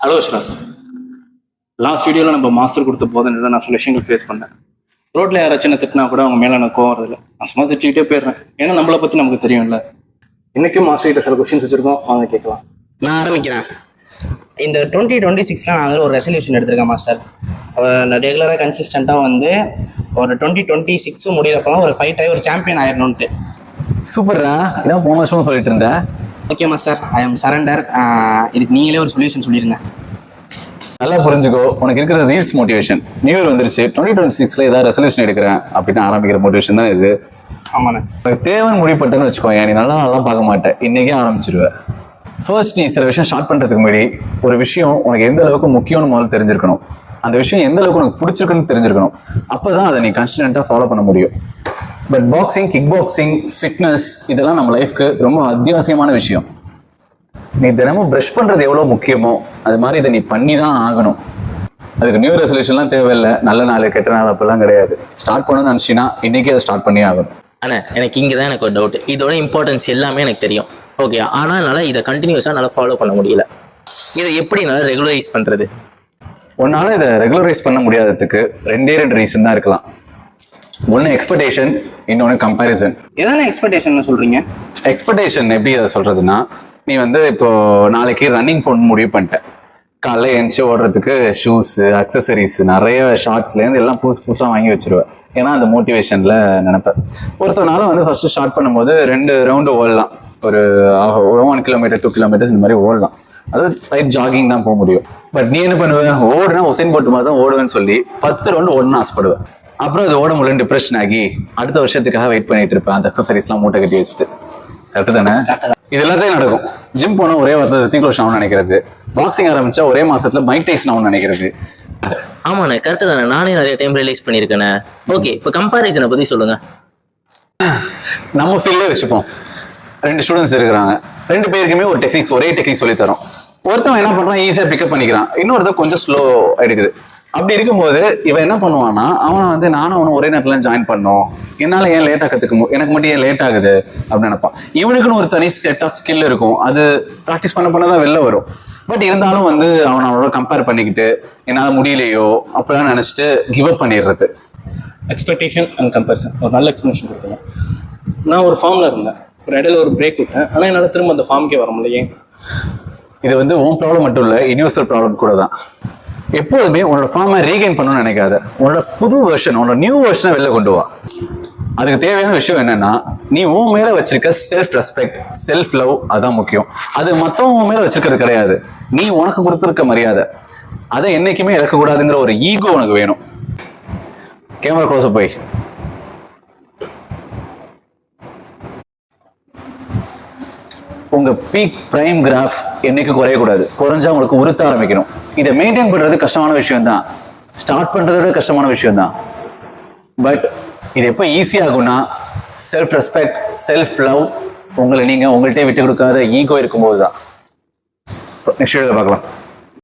Hello ஷ்ராஸ். Last வீடியோவில் நம்ம master கொடுத்த போதுன்னு நான் சில விஷயங்கள் ஃபேஸ் பண்ணேன். ரோட்டில் யாராச்சும் திட்டினா கூட அவங்க மேலே எனக்கு கோவம் வரதில்லை. நான் சும்மா திட்டிகிட்டே போயிடுறேன். ஏன்னா நம்மளை பற்றி நமக்கு தெரியும்ல. இன்றைக்கும் மாஸ்டர் கிட்ட சில கொஸ்டின்ஸ் வச்சுருக்கோம், வாங்க கேட்கலாம். நான் ஆரம்பிக்கிறேன். இந்த 2026 நான் ஒரு ரெசல்யூஷன் எடுத்திருக்கேன் மாஸ்டர். ரெகுலராக கன்சிஸ்டண்ட்டாக ஒரு 2026 முடிகிறப்பெல்லாம் ஒரு ஃபைட் ஆகி ஒரு சாம்பியன் ஆயிடணுன்ட்டு. சூப்பர்ரா, இதான் போன வருஷம் சொல்லிட்டு இருந்தேன். Okay master, I am surrender. இதுக்கு நீங்களே ஒரு சொல்யூஷன் சொல்லிடுங்க. நல்லா புரிஞ்சுக்கோ, உனக்கு இருக்கிற ரீல்ஸ் மோட்டிவேஷன். நியூ இயர் வந்துருச்சு, 2026 ஏதாவது ரெசல்யூஷன் எடுக்கிறேன் அப்படின்னு ஆரம்பிக்கிற மோட்டிவேஷன் தான் இது. ஆமாண்ணே. உனக்கு தேவைன்னு முடிவுப்பட்டேன்னு வச்சுக்கோ, நீ நல்லா பார்க்க மாட்டேன், இன்னைக்கே ஆரம்பிச்சிருவேன். ஃபர்ஸ்ட் நீ சில விஷயம் ஸ்டார்ட் பண்ணுறதுக்கு முன்னாடி ஒரு விஷயம் உனக்கு எந்த அளவுக்கு முக்கியம்னு முதல்ல தெரிஞ்சிருக்கணும். அந்த விஷயம் எந்த அளவுக்கு உனக்கு பிடிச்சிருக்குன்னு தெரிஞ்சிருக்கணும். அப்போ தான் அதை நீ கன்சிஸ்டண்ட்டாக ஃபாலோ பண்ண முடியும். But boxing, kick boxing, fitness இதெல்லாம் நம்ம லைஃப்க்கு ரொம்ப அத்தியாவசியமான விஷயம். நீ தினமும் ப்ரஷ் பண்ணுறது எவ்வளோ முக்கியமோ அது மாதிரி இதை நீ பண்ணி தான் ஆகணும். அதுக்கு நியூ ரெசல்யூஷன்லாம் தேவையில்லை. நல்ல நாள் கெட்ட நாள் அப்பெல்லாம் கிடையாது. ஸ்டார்ட் பண்ணணும்னு நினச்சின்னா இன்றைக்கே அதை ஸ்டார்ட் பண்ணி ஆகணும். ஆனால் எனக்கு இங்கே தான் எனக்கு ஒரு டவுட். இதோட இம்பார்ட்டன்ஸ் எல்லாமே எனக்கு தெரியும், ஓகே. ஆனால் என்னால் இதை கண்டினியூஸாக நல்லா ஃபாலோ பண்ண முடியல. இதை எப்படி நல்லா ரெகுலரைஸ் பண்ணுறது? உன்னால் இதை ரெகுலரைஸ் பண்ண முடியாததுக்கு ரெண்டு ரீசன் தான் இருக்கலாம். ஒன்று எக்ஸ்பெக்டேஷன், இன்னொன்று கம்பேரிசன். எதான எக்ஸ்பெக்டேஷன் சொல்கிறீங்க? எக்ஸ்பெக்டேஷன் எப்படி அதை சொல்கிறதுனா, நீ இப்போ நாளைக்கு ரன்னிங் போட முடிவு பண்ணிட்டேன். காலைல எழுந்துச்சு ஓடுறதுக்கு ஷூஸு, அக்சசரிஸ், நிறைய ஷார்ட்ஸ்லேருந்து எல்லாம் புதுசாக வாங்கி வச்சிருவேன். ஏன்னா அந்த மோட்டிவேஷனில் நினைப்பேன். ஒருத்தனாலும் ஃபஸ்ட்டு ஸ்டார்ட் பண்ணும்போது 2 ரவுண்டு ஓடலாம். ஒரு 1 கிலோமீட்டர் 2 கிலோமீட்டர்ஸ் இந்த மாதிரி ஓடலாம். அதாவது லைட் ஜாகிங் தான் போக முடியும். பட் நீ என்ன பண்ணுவேன், ஓடுனா உசைன் போல்ட் மாதிரி தான் ஓடுவேன்னு சொல்லி 10 ரவுண்டு ஓடணும்னு ஆசைப்படுவேன். அப்புறம் அது ஓட முடியல, டிப்ரெஷன் ஆகி அடுத்த வருஷத்துக்காக வெயிட் பண்ணிட்டு இருப்பேன். அந்த எக்ஸசரிஸ்லாம் மூட்டை கட்டி வச்சுட்டு. கரெக்டு தானே? இது எல்லாத்தையும் நடக்கும். ஜிம் போனால் ஒரே வாரத்தில் ரித்திக் ரோஷன் ஆகும்னு நினைக்கிறது. பாக்ஸிங் ஆரம்பிச்சா ஒரே மாசத்துல மைக் டைசன் ஆகும்னு நினைக்கிறது. ஆமாண்ணே, கரெக்டு தானே. நானே நிறைய டைம் ரியலைஸ் பண்ணியிருக்கேனே. ஓகே, இப்போ கம்பேரிசனை பற்றி சொல்லுங்க. நம்ம ஃபீல்டே வச்சுப்போம். 2 ஸ்டூடெண்ட்ஸ் இருக்கிறாங்க. 2 பேருக்குமே ஒரே டெக்னிக்ஸ் சொல்லி தரோம். ஒருத்தவன் என்ன பண்றான், ஈஸியா பிக்கப் பண்ணிக்கிறான். இன்னொருத்தர் கொஞ்சம் ஸ்லோ எடுக்குது. அப்படி இருக்கும்போது இவன் என்ன பண்ணுவான்னா, அவனை நானும் அவனை ஒரே நேரத்துல ஜாயின் பண்ணோம், என்னால ஏன் லேட்டா எனக்கு மட்டும் ஏன் லேட் ஆகுது அப்படின்னு நினைப்பான். இவனுக்குன்னு ஒரு தனி செட் ஆஃப் ஸ்கில் இருக்கும். அது ப்ராக்டிஸ் பண்ணதான் வெளில வரும். பட் இருந்தாலும் அவனோட கம்பேர் பண்ணிக்கிட்டு என்னால் முடியலையோ அப்படிலாம் நினைச்சிட்டு கிவ் அப் பண்ணிடுறது. எக்ஸ்பெக்டேஷன் அண்ட் கம்பேரிசன் ஒரு நல்ல எக்ஸ்பிளேஷன் கொடுத்தீங்க. நான் ஒரு ஃபார்மில் இருந்தேன், ஒரு இடையில ஒரு பிரேக் விட்டேன். ஆனால் என்னால் திரும்ப அந்த ஃபார்முக்கே வர முடியல. ஏன்? இது உன் ப்ராப்ளம் மட்டும் இல்லை, யூனிவர்சல் ப்ராப்ளம் கூட தான். எப்போதுமே உன்னோட ஃபார்மை ரீகெயின் பண்ணணும்னு நினைக்காத. உன்னோட புது வெர்ஷன், உன்னோட நியூ வெர்ஷனை வெளில கொண்டு வா. அதுக்கு தேவையான விஷயம் என்னன்னா, நீ உன் மேல வச்சிருக்க செல்ஃப் ரெஸ்பெக்ட், செல்ஃப் லவ், அதான் முக்கியம். அது மற்றவங்க மேல வச்சிருக்கிறது கிடையாது. நீ உனக்கு கொடுத்துருக்க மரியாதை, அதை என்னைக்குமே இழக்கக்கூடாதுங்கிற ஒரு ஈகோ உனக்கு வேணும். கேமரா க்ளோஸ் போய். உங்க பீக் பிரைம் கிராஃப் என்னைக்கு குறையக்கூடாது. குறைஞ்சா உங்களுக்கு உறுத்த ஆரம்பிக்கணும். இதை மெயின்டைன் பண்றது கஷ்டமான விஷயம் தான். ஸ்டார்ட் பண்றதை விட கஷ்டமான விஷயம் தான். பட் இது எப்போ ஈஸியாகும்னா, செல்ஃப் ரெஸ்பெக்ட், செல்ஃப் லவ், உங்கள்கிட்ட விட்டு கொடுக்காத ஈகோ இருக்கும்போது தான். நெக்ஸ்ட் வீடியோல பார்க்கலாம்.